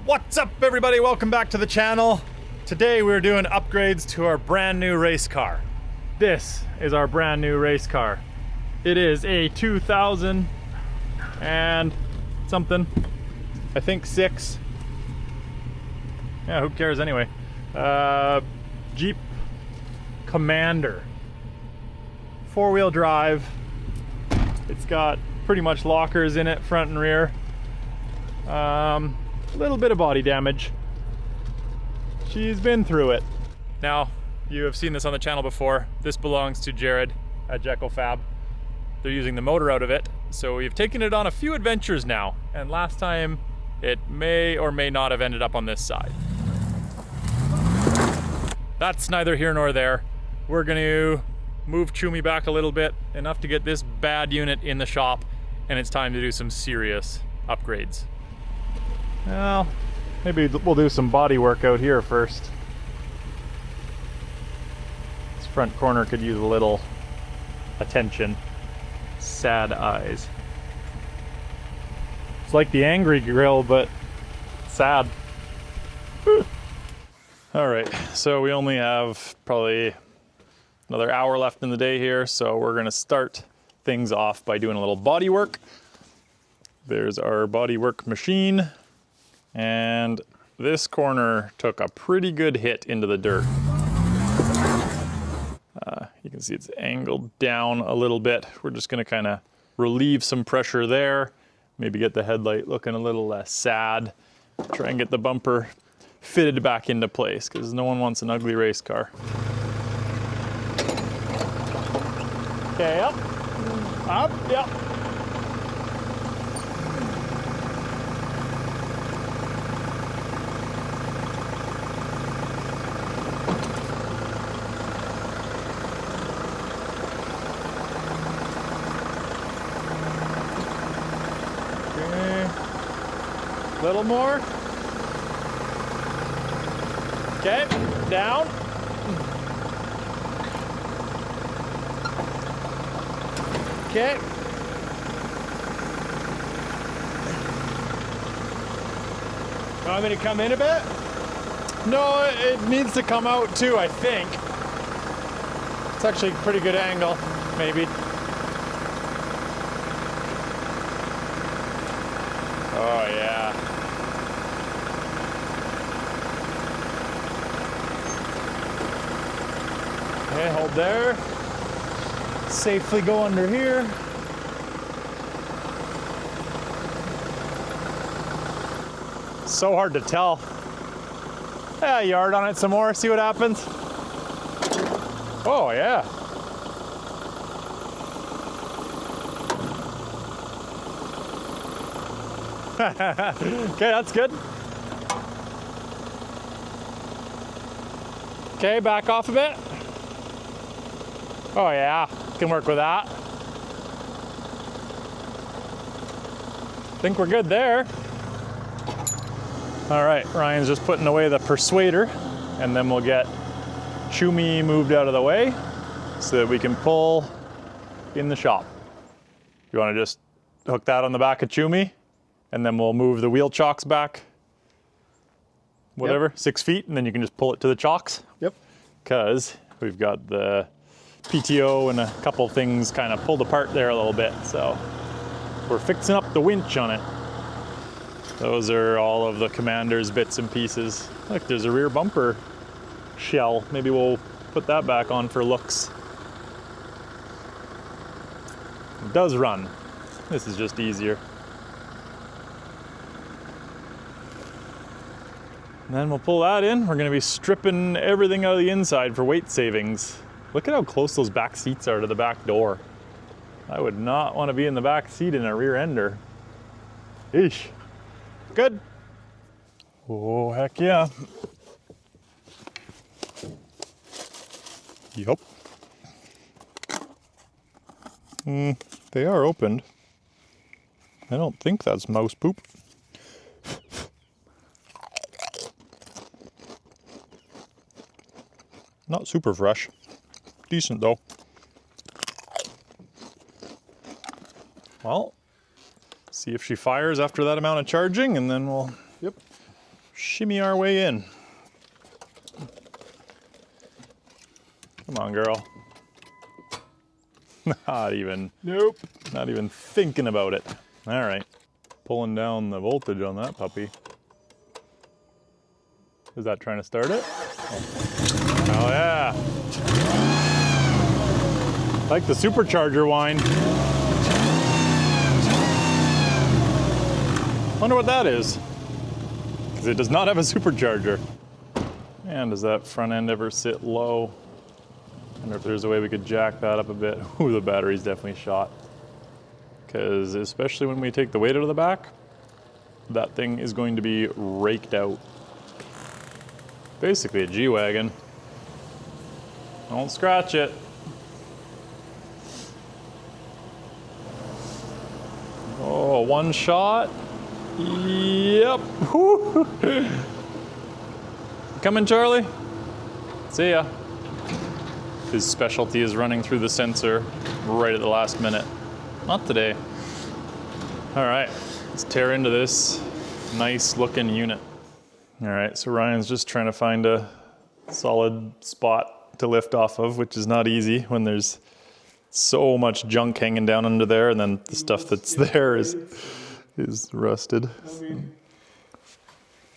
What's up, everybody? Welcome back to the channel. Today we're doing upgrades to our brand new race car. This is our brand new race car. It is a 2000 and something, I think 6. Yeah, who cares anyway. Jeep Commander. 4-wheel drive. It's got pretty much lockers in it, front and rear. A little bit of body damage. She's been through it. Now, you have seen this on the channel before. This belongs to Jerrod at Jekyll Fab. They're using the motor out of it, so we've taken it on a few adventures now, and last time it may or may not have ended up on this side. That's neither here nor there. We're gonna move Chumi back a little bit, enough to get this bad unit in the shop, and it's time to do some serious upgrades. Well, maybe we'll do some body work out here first. This front corner could use a little attention. Sad eyes. It's like the angry grill, but sad. Alright, so we only have probably another hour left in the day here, so we're gonna start things off by doing a little body work. There's our body work machine, and this corner took a pretty good hit into the dirt. You can see it's angled down a little bit. We're just gonna kind of relieve some pressure there, maybe get the headlight looking a little less sad, try and get the bumper fitted back into place, because no one wants an ugly race car. Okay, up, yep. Okay, a little more. Okay, down. Okay. Want me to come in a bit? No, it needs to come out too, I think. It's actually a pretty good angle, maybe. Oh yeah. Okay, hold there. Safely go under here. So hard to tell. Yeah, yard on it some more, see what happens. Oh yeah. Okay, that's good. Okay, back off a bit. Oh yeah, can work with that. Think we're good there. All right, Ryan's just putting away the persuader, and then we'll get Chumi moved out of the way so that we can pull in the shop. You want to just hook that on the back of Chumi, and then we'll move the wheel chocks back, whatever, 6 feet, and then you can just pull it to the chocks. Yep. Because we've got the PTO and a couple things kind of pulled apart there a little bit, so we're fixing up the winch on it. Those are all of the Commander's bits and pieces. Look, there's a rear bumper shell. Maybe we'll put that back on for looks. It does run. This is just easier. And then we'll pull that in. We're gonna be stripping everything out of the inside for weight savings. Look at how close those back seats are to the back door. I would not want to be in the back seat in a rear ender. Eesh. Good. Oh, heck yeah. Yup. They are opened. I don't think that's mouse poop. Not super fresh. Decent though. Well, see if she fires after that amount of charging, and then we'll shimmy our way in. Come on, girl. Not even. Nope. Not even thinking about it. All right. Pulling down the voltage on that puppy. Is that trying to start it? Oh yeah. Like the supercharger whine. Wonder what that is. Because it does not have a supercharger. And does that front end ever sit low? I wonder if there's a way we could jack that up a bit. Ooh, the battery's definitely shot. Because especially when we take the weight out of the back, that thing is going to be raked out. Basically a G-Wagon. Don't scratch it. Oh, one shot. Yep. Coming, Charlie. See ya. His specialty is running through the sensor right at the last minute. Not today. All right, let's tear into this nice looking unit. All right, so Ryan's just trying to find a solid spot to lift off of, which is not easy when there's so much junk hanging down under there, and then the stuff that's there is rusted.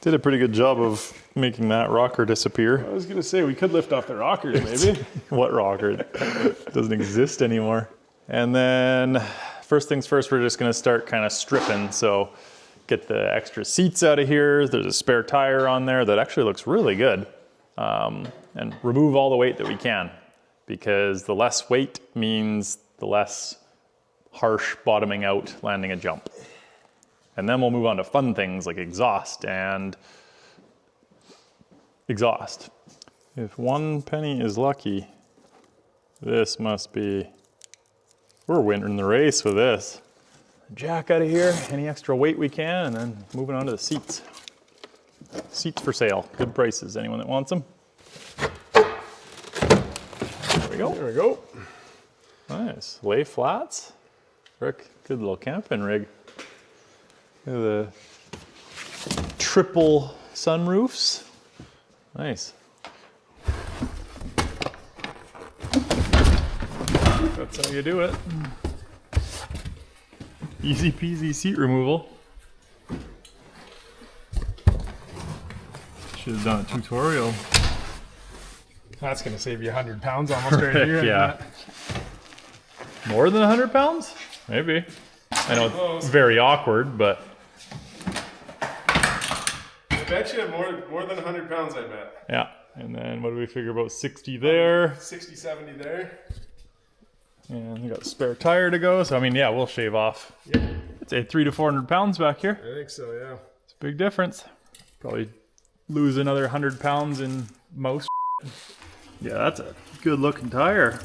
Did a pretty good job of making that rocker disappear. I was gonna say, we could lift off the rockers, maybe. What rocker? It doesn't exist anymore. And then, first things first, we're just gonna start kind of stripping. So get the extra seats out of here. There's a spare tire on there that actually looks really good. And remove all the weight that we can, because the less weight means the less harsh bottoming out, landing a jump. And then we'll move on to fun things like exhaust and exhaust. If one penny is lucky, this must be, we're winning the race with this. Jack out of here, any extra weight we can, and then moving on to the seats. Seats for sale, good prices, anyone that wants them. There we go. There we go. Nice, lay flats. Rick, good little camping rig. Look at the triple sunroofs. Nice. That's how you do it. Easy peasy seat removal. Should have done a tutorial. That's gonna save you 100 pounds almost right here. Yeah. More than 100 pounds? Maybe. I know it's very awkward, but. I bet you more than 100 pounds, I bet. Yeah. And then what do we figure about 60 there? 60, 70 there. And we got a spare tire to go. So, I mean, yeah, we'll shave off. Yep. I'd say 300 to 400 pounds back here. I think so, yeah. It's a big difference. Probably lose another 100 pounds in most. Yeah, that's a good looking tire.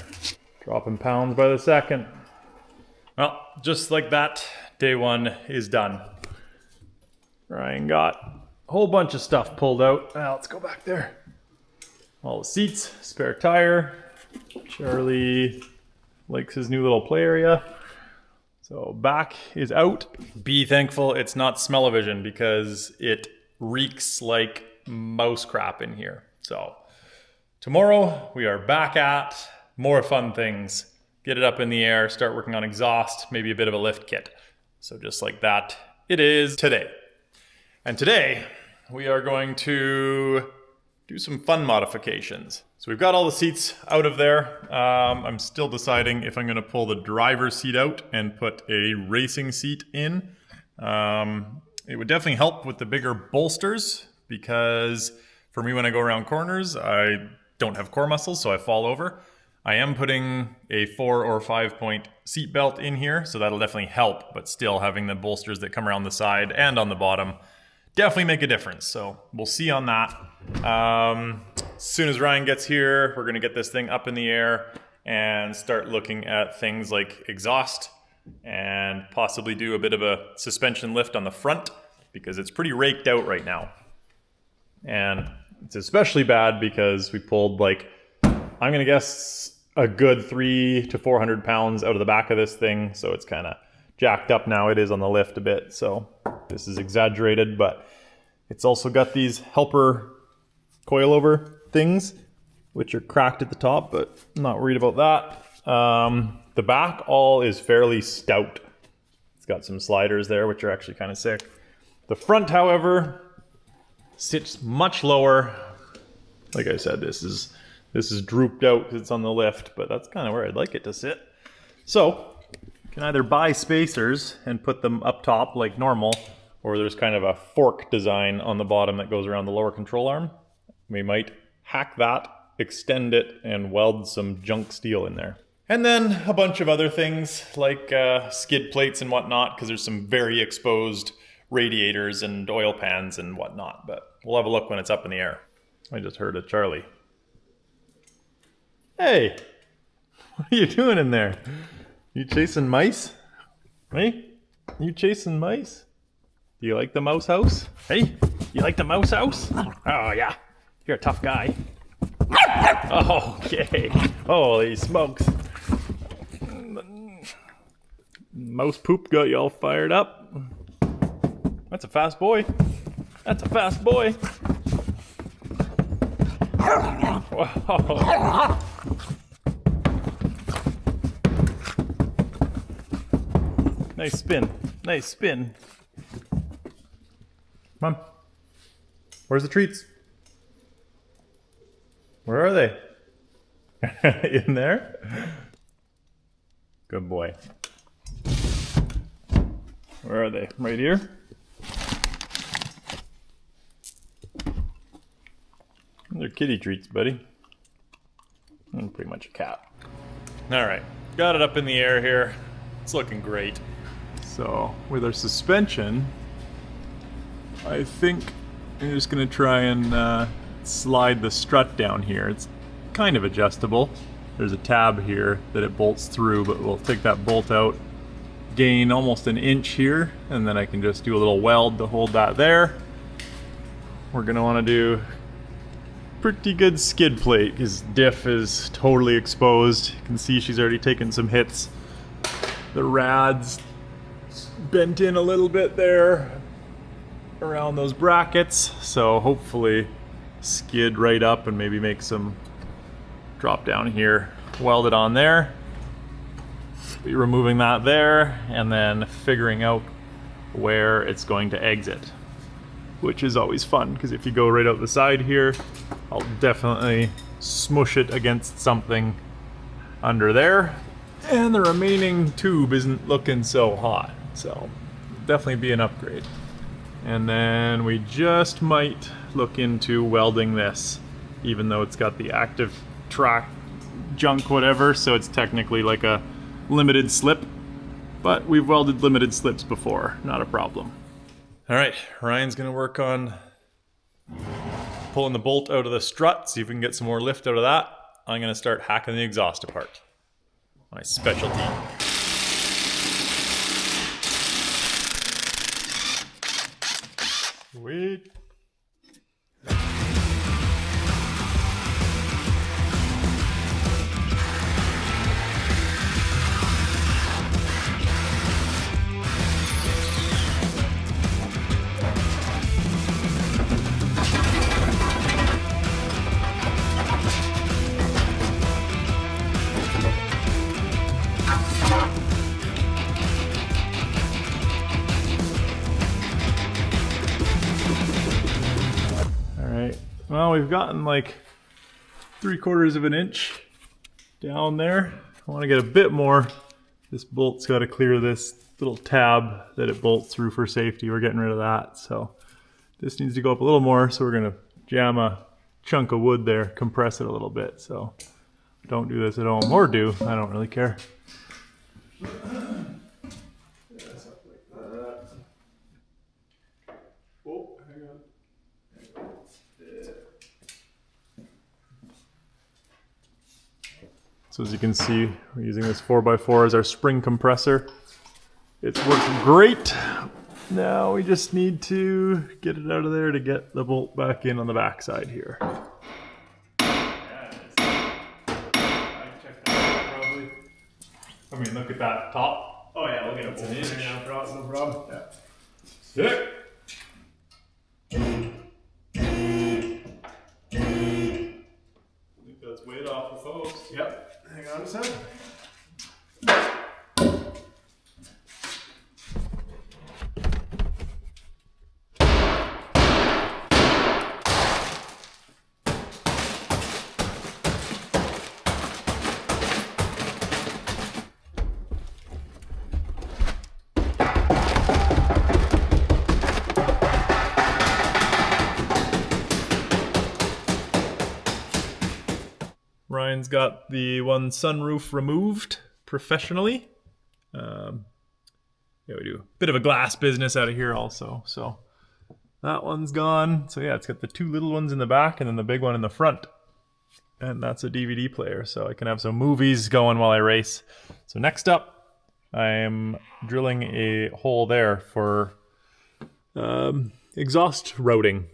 Dropping pounds by the second. Well, just like that, day one is done. Ryan got a whole bunch of stuff pulled out. Now let's go back there. All the seats, spare tire. Charlie likes his new little play area. So back is out. Be thankful it's not smell-o-vision because it reeks like mouse crap in here. So tomorrow we are back at more fun things. Get it up in the air, start working on exhaust, maybe a bit of a lift kit. So just like that, it is today. And today we are going to do some fun modifications. So we've got all the seats out of there. I'm still deciding if I'm gonna pull the driver's seat out and put a racing seat in. It would definitely help with the bigger bolsters because for me when I go around corners, I don't have core muscles, so I fall over. I am putting a 4 or 5 point seat belt in here, so that'll definitely help, but still having the bolsters that come around the side and on the bottom definitely make a difference. So we'll see on that. As soon as Ryan gets here, we're gonna get this thing up in the air and start looking at things like exhaust and possibly do a bit of a suspension lift on the front because it's pretty raked out right now. And it's especially bad because we pulled like, I'm gonna guess a good 300 to 400 pounds out of the back of this thing. So it's kind of jacked up now. It is on the lift a bit. So this is exaggerated, but It's also got these helper coilover things, which are cracked at the top, but I'm not worried about that. The back all is fairly stout. It's got some sliders there, which are actually kind of sick. The front, however, sits much lower. Like I said, this is drooped out because it's on the lift, but that's kind of where I'd like it to sit. So, you can either buy spacers and put them up top like normal, or there's kind of a fork design on the bottom that goes around the lower control arm. We might hack that, extend it, and weld some junk steel in there. And then a bunch of other things like skid plates and whatnot, because there's some very exposed radiators and oil pans and whatnot, but we'll have a look when it's up in the air. I just heard a Charlie. Hey, what are you doing in there? You chasing mice? Hey, you chasing mice? Do you like the mouse house? Hey, you like the mouse house? Oh yeah, you're a tough guy. Oh, okay. Holy smokes. Mouse poop got you all fired up. That's a fast boy. That's a fast boy. Whoa. Nice spin. Nice spin. Come on. Where's the treats? Where are they? In there? Good boy. Where are they? Right here? They're kitty treats, buddy. And pretty much a cat. Alright, got it up in the air here. It's looking great. So, with our suspension, I think I'm just going to try and slide the strut down here. It's kind of adjustable. There's a tab here that it bolts through, but we'll take that bolt out, gain almost an inch here, and then I can just do a little weld to hold that there. We're going to want to do pretty good skid plate because diff is totally exposed. You can see she's already taken some hits. The rad's bent in a little bit there around those brackets, so hopefully skid right up and maybe make some drop down here. Weld it on there. Be removing that there and then figuring out where it's going to exit, which is always fun because if you go right out the side here, I'll definitely smush it against something under there, and the remaining tube isn't looking so hot, so definitely be an upgrade. And then we just might look into welding this, even though it's got the active track junk whatever, so it's technically like a limited slip, but we've welded limited slips before, not a problem. All right, Ryan's gonna work on pulling the bolt out of the strut, see if we can get some more lift out of that. I'm gonna start hacking the exhaust apart. My specialty. Sweet. Well, we've gotten like 3/4 of an inch down there. I want to get a bit more. This bolt's got to clear this little tab that it bolts through for safety. We're getting rid of that. So this needs to go up a little more. So we're going to jam a chunk of wood there, compress it a little bit. So don't do this at home, or do. I don't really care. So as you can see, we're using this 4x4 as our spring compressor. It's working great. Now we just need to get it out of there to get the bolt back in on the back side here. I mean, look at that top. Oh yeah, look at it. It's an inch. No problem. Yeah. Sick. Self-hosed. Yep. Hang on a second. Ryan's got the one sunroof removed professionally. Yeah, we do a bit of a glass business out of here also. So that one's gone. So yeah, it's got the two little ones in the back and then the big one in the front. And that's a DVD player, so I can have some movies going while I race. So next up, I'm drilling a hole there for exhaust routing.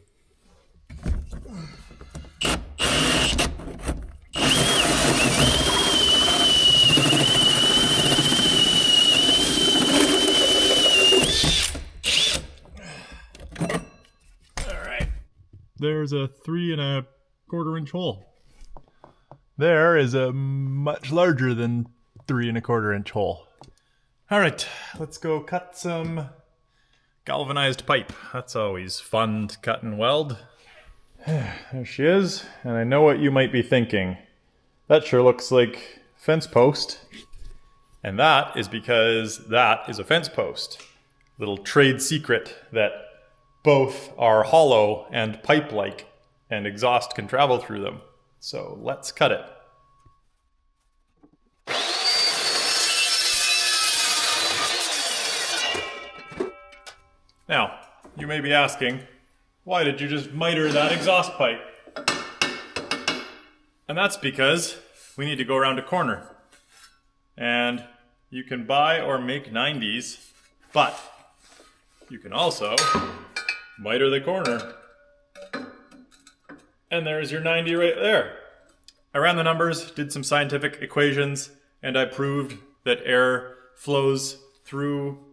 There's a 3 1/4 inch hole. There is a much larger than 3 1/4 inch hole. All right, let's go cut some galvanized pipe. That's always fun to cut and weld. There she is, and I know what you might be thinking. That sure looks like fence post. And that is because that is a fence post. Little trade secret that both are hollow and pipe-like, and exhaust can travel through them. So let's cut it. Now, you may be asking, why did you just miter that exhaust pipe? And that's because we need to go around a corner. And you can buy or make 90s, but you can also miter the corner. And there's your 90 right there. I ran the numbers, did some scientific equations, and I proved that air flows through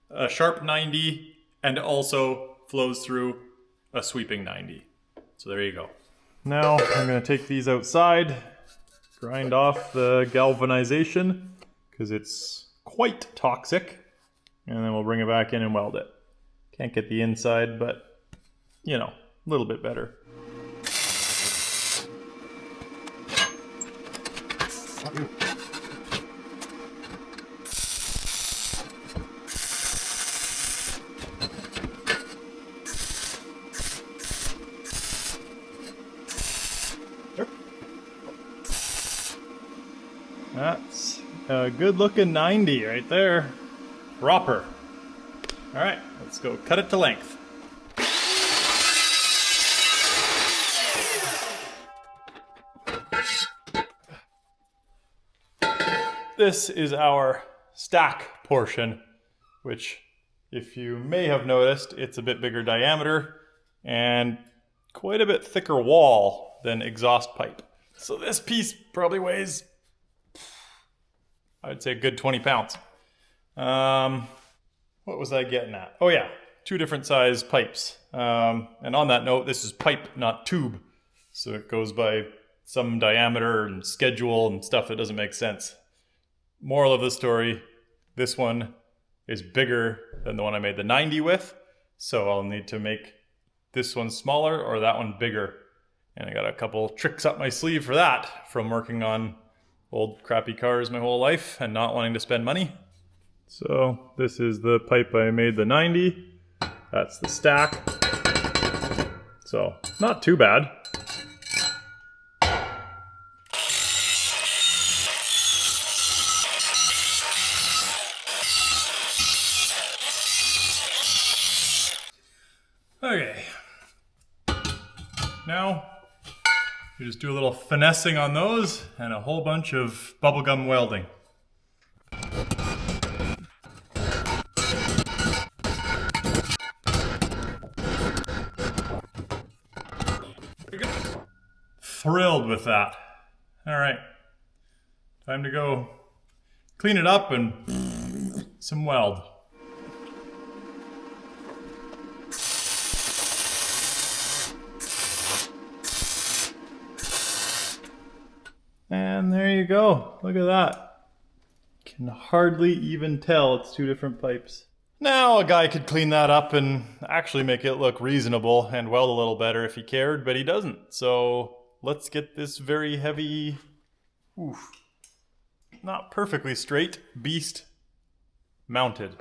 a sharp 90 and also flows through a sweeping 90. So there you go. Now I'm going to take these outside, grind off the galvanization because it's quite toxic, and then we'll bring it back in and weld it. Can't get the inside, but, you know, a little bit better. That's a good looking 90 right there. Proper. All right, let's go cut it to length. This is our stack portion, which, if you may have noticed, it's a bit bigger diameter and quite a bit thicker wall than exhaust pipe. So this piece probably weighs, I'd say, a good 20 pounds. What was I getting at? Oh yeah, 2 different size pipes. And on that note, this is pipe, not tube. So it goes by some diameter and schedule and stuff that doesn't make sense. Moral of the story, this one is bigger than the one I made the 90 with. So I'll need to make this one smaller or that one bigger. And I got a couple tricks up my sleeve for that from working on old crappy cars my whole life and not wanting to spend money. So this is the pipe I made the 90. That's the stack. So not too bad. Okay. Now you just do a little finessing on those and a whole bunch of bubblegum welding. Thrilled with that. All right, time to go clean it up and some weld. And there you go. Look at that. Can hardly even tell it's two different pipes. Now a guy could clean that up and actually make it look reasonable and weld a little better if he cared, but he doesn't. So let's get this very heavy, not perfectly straight beast mounted.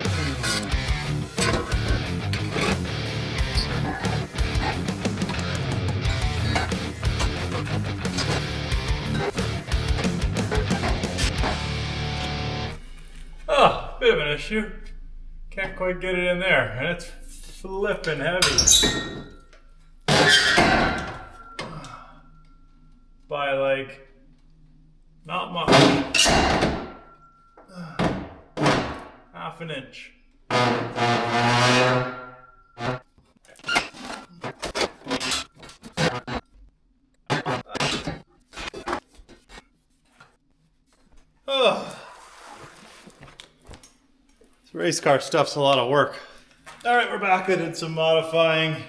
Oh, bit of an issue. Can't quite get it in there, and it's flipping heavy. By like, not much. Half an inch. Oh. This race car stuff's a lot of work. All right, we're back. I did some modifying.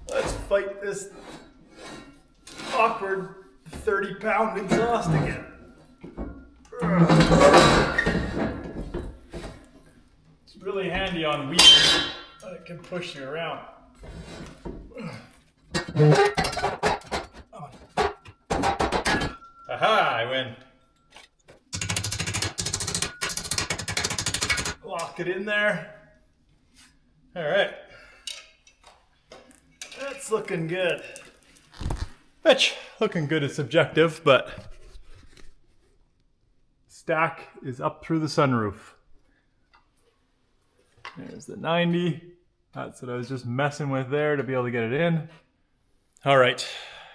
Let's fight this awkward 30-pound exhaust again. It's really handy on wheels, but it can push you around. Aha, I win. Lock it in there. All right. That's looking good. Which, looking good is subjective, but stack is up through the sunroof. There's the 90. That's what I was just messing with there to be able to get it in. All right,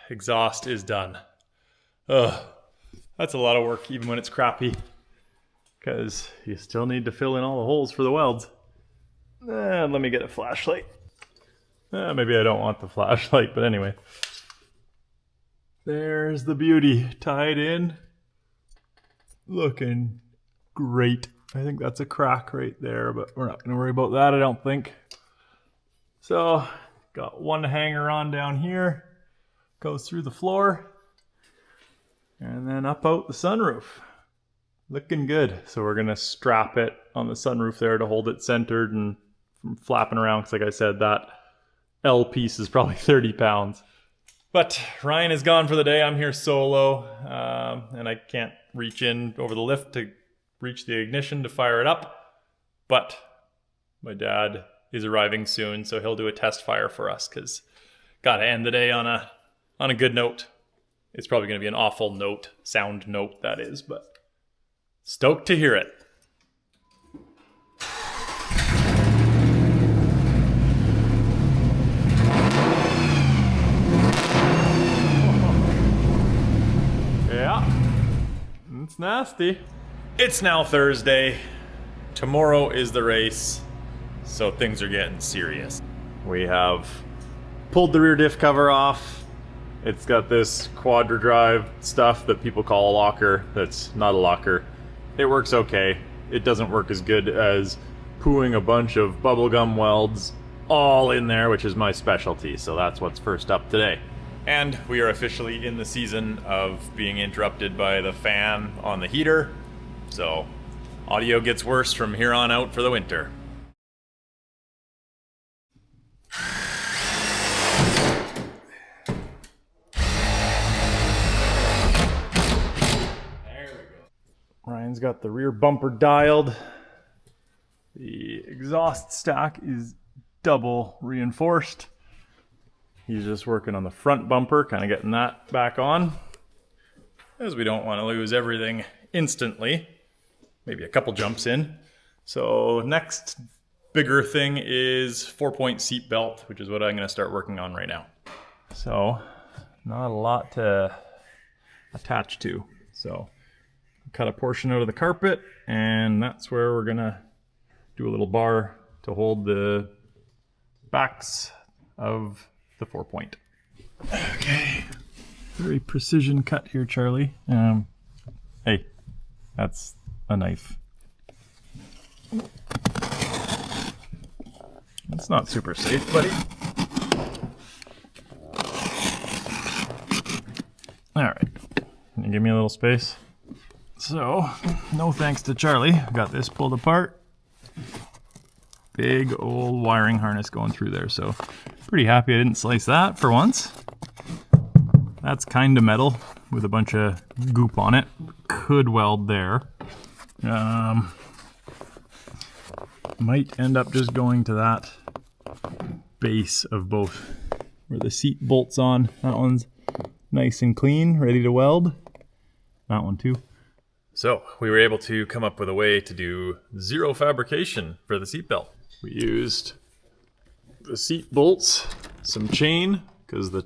exhaust is done. Ugh, that's a lot of work even when it's crappy, because you still need to fill in all the holes for the welds. Let me get a flashlight. Maybe I don't want the flashlight, but anyway. There's the beauty tied in. Looking great. I think that's a crack right there, but we're not going to worry about that, I don't think. So, got one hanger on down here. Goes through the floor. And then up out the sunroof. Looking good. So we're going to strap it on the sunroof there to hold it centered and from flapping around, because like I said, that L piece is probably 30 pounds. But Ryan is gone for the day. I'm here solo, and I can't reach in over the lift to reach the ignition to fire it up. But my dad is arriving soon, so he'll do a test fire for us, because got to end the day on a good note. It's probably going to be an awful note, sound note that is, but stoked to hear it. It's nasty. It's now Thursday. Tomorrow is the race, so things are getting serious. We have pulled the rear diff cover off. It's got this quadra drive stuff that people call a locker. That's not a locker. It works okay. It doesn't work as good as pooing a bunch of bubblegum welds all in there, which is my specialty, so that's what's first up today. And we are officially in the season of being interrupted by the fan on the heater. So audio gets worse from here on out for the winter. There we go. Ryan's got the rear bumper dialed. The exhaust stack is double reinforced. He's just working on the front bumper, kind of getting that back on, as we don't want to lose everything instantly. Maybe a couple jumps in. So next bigger thing is 4-point seat belt, which is what I'm going to start working on right now. So not a lot to attach to. So cut a portion out of the carpet, and that's where we're going to do a little bar to hold the backs of the 4-point. Okay. Very precision cut here, Charlie. Hey, that's a knife. It's not super safe, buddy. All right, can you give me a little space? So, no thanks to Charlie, got this pulled apart. Big old wiring harness going through there, so pretty happy I didn't slice that for once. That's kind of metal with a bunch of goop on it. Could weld there. Might end up just going to that base of both where the seat bolts on. That one's nice and clean, ready to weld. That one too. So we were able to come up with a way to do zero fabrication for the seatbelt. We used the seat bolts, some chain, because the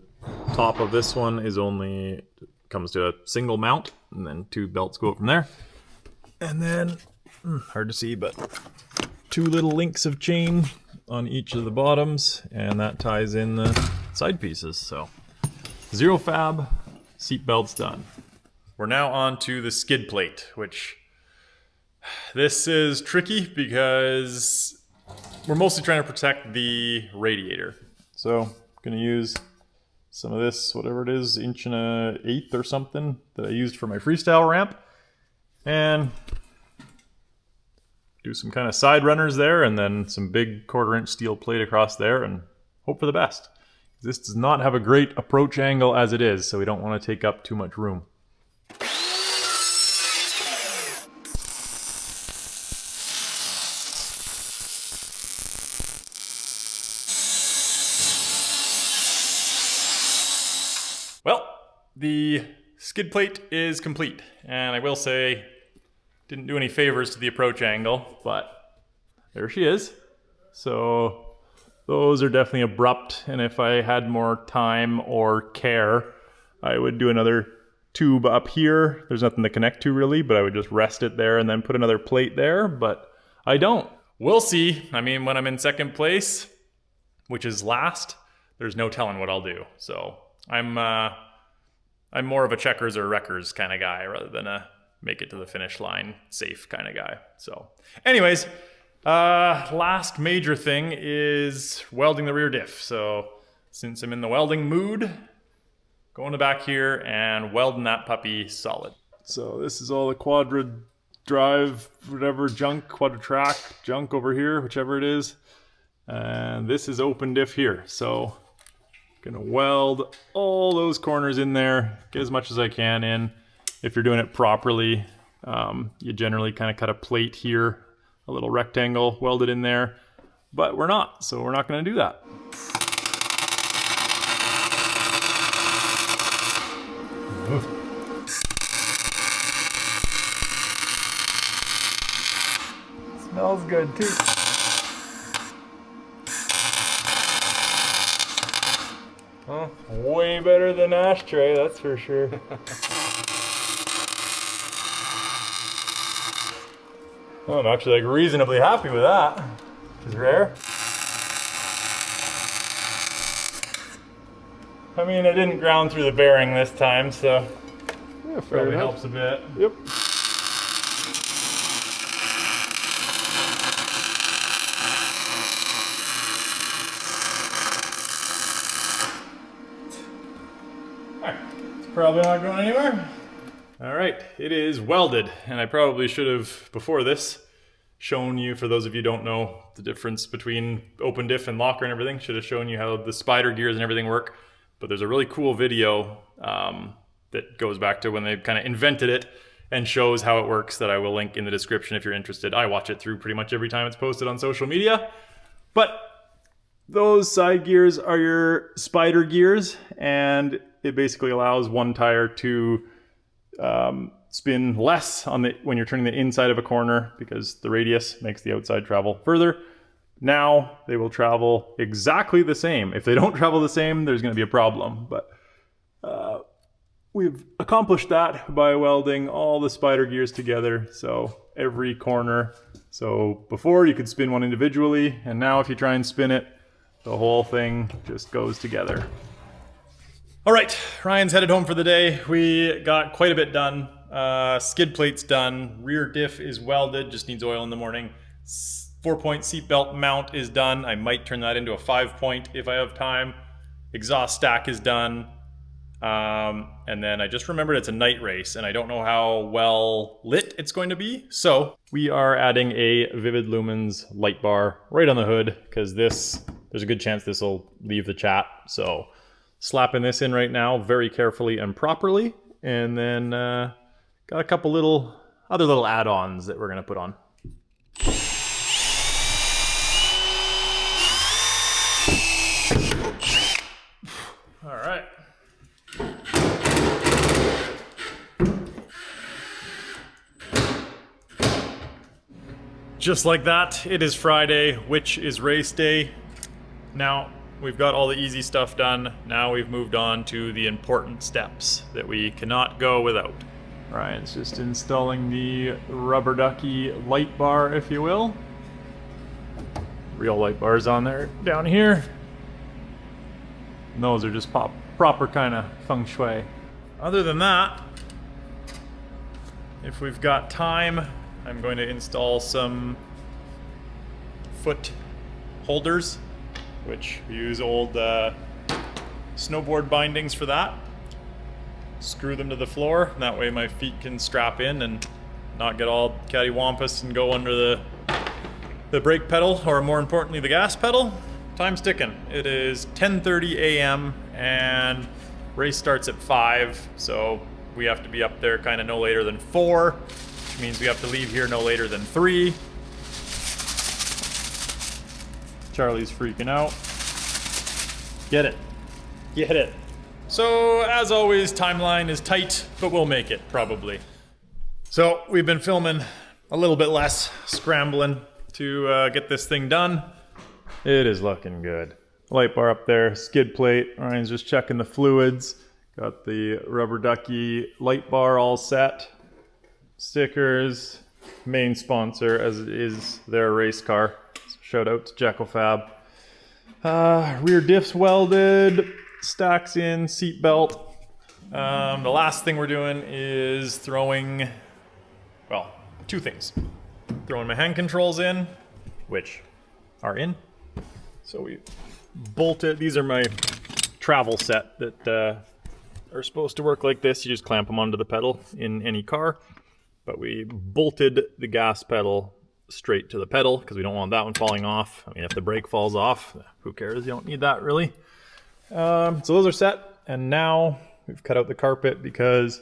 top of this one is only comes to a single mount, and then 2 belts go up from there. And then, hard to see, but 2 little links of chain on each of the bottoms, and that ties in the side pieces. So zero fab, seat belts done. We're now on to the skid plate, which this is tricky because we're mostly trying to protect the radiator. So I'm gonna use some of this, whatever it is, 1.1/8 or something that I used for my freestyle ramp, and do some kind of side runners there, and then some big 1/4" steel plate across there, and hope for the best. This does not have a great approach angle as it is, so we don't want to take up too much room. Well, the skid plate is complete, and I will say, didn't do any favors to the approach angle, but there she is. So those are definitely abrupt, and if I had more time or care, I would do another tube up here. There's nothing to connect to really, but I would just rest it there and then put another plate there, but I don't. We'll see. I mean, when I'm in second place, which is last, there's no telling what I'll do. So I'm more of a checkers or wreckers kind of guy rather than a make it to the finish line safe kind of guy. So anyways, last major thing is welding the rear diff. So since I'm in the welding mood, going to back here and welding that puppy solid. So this is all the quadra drive, whatever junk, quadra-track junk over here, whichever it is. And this is open diff here. So gonna weld all those corners in there, get as much as I can in. If you're doing it properly, you generally kind of cut a plate here, a little rectangle, weld it in there, but we're not, so we're not gonna do that. Smells good too. Well, way better than ashtray, that's for sure. I'm actually like reasonably happy with that, which is rare. I mean, I didn't ground through the bearing this time, so yeah, probably helps a bit. Yep. Probably not going anywhere. All right, it is welded, and I probably should have, before this, shown you, for those of you who don't know the difference between open diff and locker and everything, should have shown you how the spider gears and everything work. But there's a really cool video that goes back to when they kind of invented it and shows how it works that I will link in the description if you're interested. I watch it through pretty much every time it's posted on social media. But those side gears are your spider gears, and it basically allows one tire to spin less on when you're turning the inside of a corner because the radius makes the outside travel further. Now they will travel exactly the same. If they don't travel the same, there's going to be a problem. But we've accomplished that by welding all the spider gears together. So every corner. So before you could spin one individually, and now if you try and spin it, the whole thing just goes together. All right, Ryan's headed home for the day. We got quite a bit done. Skid plate's done. Rear diff is welded, just needs oil in the morning. 4-point seatbelt mount is done. I might turn that into a 5-point if I have time. Exhaust stack is done. And then I just remembered it's a night race and I don't know how well lit it's going to be. So we are adding a Vivid Lumens light bar right on the hood because there's a good chance this will leave the chat. So slapping this in right now very carefully and properly. And then got a couple other little add-ons that we're gonna put on. All right. Just like that, it is Friday, which is race day. Now, we've got all the easy stuff done. Now we've moved on to the important steps that we cannot go without. Ryan's just installing the rubber ducky light bar, if you will. Real light bars on there down here. And those are just proper kind of feng shui. Other than that, if we've got time, I'm going to install some foot holders, which we use old snowboard bindings for that. Screw them to the floor, and that way my feet can strap in and not get all cattywampus and go under the brake pedal, or more importantly, the gas pedal. Time's ticking. It is 10:30 a.m. and race starts at 5, so we have to be up there kind of no later than 4. Which means we have to leave here no later than 3. Charlie's freaking out. Get it. Get it. So, as always, timeline is tight, but we'll make it, probably. So, we've been filming a little bit less, scrambling to get this thing done. It is looking good. Light bar up there, skid plate. Ryan's just checking the fluids. Got the rubber ducky light bar all set. Stickers, main sponsor as it is their race car. So shout out to Jekyll Fab. Rear diffs welded, stacks in, seat belt. The last thing we're doing is throwing, well, 2 things. Throwing my hand controls in, which are in. So we bolted, these are my travel set that are supposed to work like this. You just clamp them onto the pedal in any car. But we bolted the gas pedal straight to the pedal because we don't want that one falling off. I mean, if the brake falls off, who cares? You don't need that really. So those are set. And now we've cut out the carpet because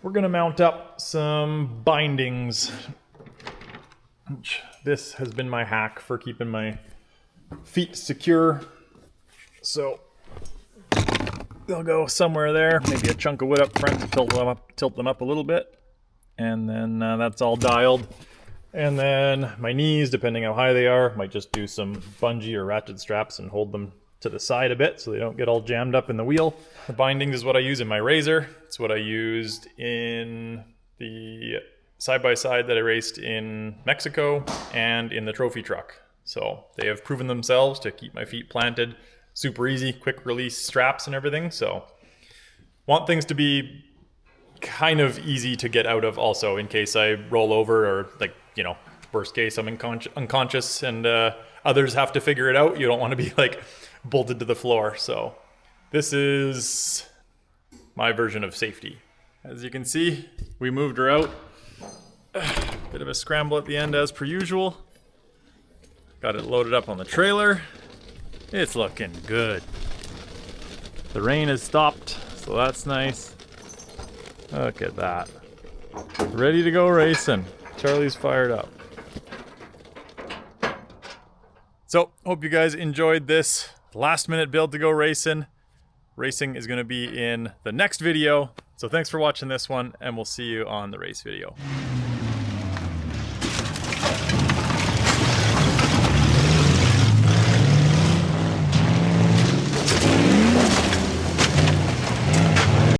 we're going to mount up some bindings. This has been my hack for keeping my feet secure. So they'll go somewhere there. Maybe a chunk of wood up front to tilt them up a little bit. And then that's all dialed. And then my knees, depending how high they are, might just do some bungee or ratchet straps and hold them to the side a bit so they don't get all jammed up in the wheel. The bindings is what I use in my Razor. It's what I used in the side-by-side that I raced in Mexico and in the trophy truck. So they have proven themselves to keep my feet planted. Super easy, quick release straps and everything. So want things to be kind of easy to get out of also in case I roll over or, like, you know, worst case I'm unconscious and others have to figure it out. You don't want to be like bolted to the floor. So this is my version of safety. As you can see, we moved her out. Bit of a scramble at the end as per usual. Got it loaded up on the trailer. It's looking good. The rain has stopped, so that's nice. Look at that. Ready to go racing. Charlie's fired up. So, hope you guys enjoyed this last minute build to go racing. Racing is going to be in the next video. So thanks for watching this one, and we'll see you on the race video.